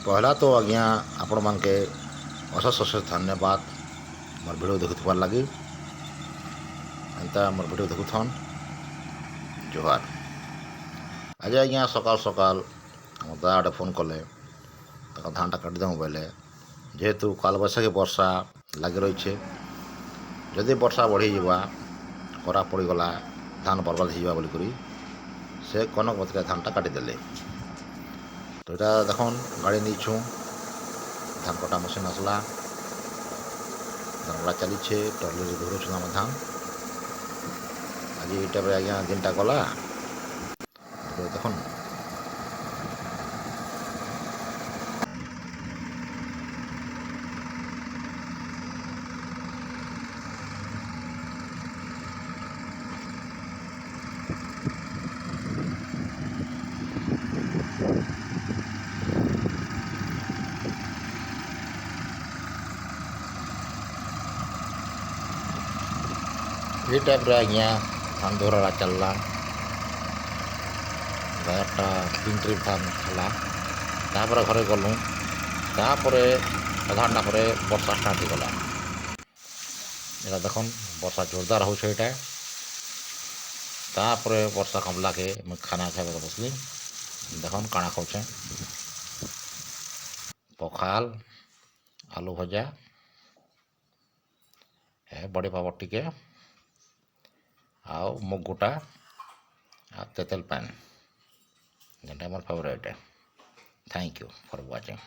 पहला तो आज्ञा आपण मानके अशेष अशेष धन्यवाद मोर वीडियो देखुथिबार लगी। एंता मोर वीडियो देखुथन जोहार। आज आज्ञा सकाल सकाल आम दादा आड़े फोन कले धानटा काटिदेमु बोले जेहेतु काल बैशाखी वर्षा लगी रही जदि वर्षा बढ़ी जावा खरा पड़गला धान बर्बाद हो बोलिकी से कनक बतरिया धानटा काटिदेले। तो यहाँ देखन गाड़ी नहीं छू धान कटा मशीन आसला धान कटा चली टरली धरुछु आम धान। आज ये टाइम आज्ञा दिन टा गला देखन ये टाइप आज्ञा धान धरा चलला गायटा 3 ट्रिप धान है तापर घरे गलु तापर अधा घंटा पर वर्षा स्टार्ट हो गला। यहाँ देखन वर्षा जोरदार हो तापर वर्षा कमला के मैं खाना खाए बसली देखन काଣା खाऊे पखाल आलू भजा है बड़े पापड़ टिके आउ मुग गोटा आ तेतल पान जेटा मोर favourite. Thank you for watching.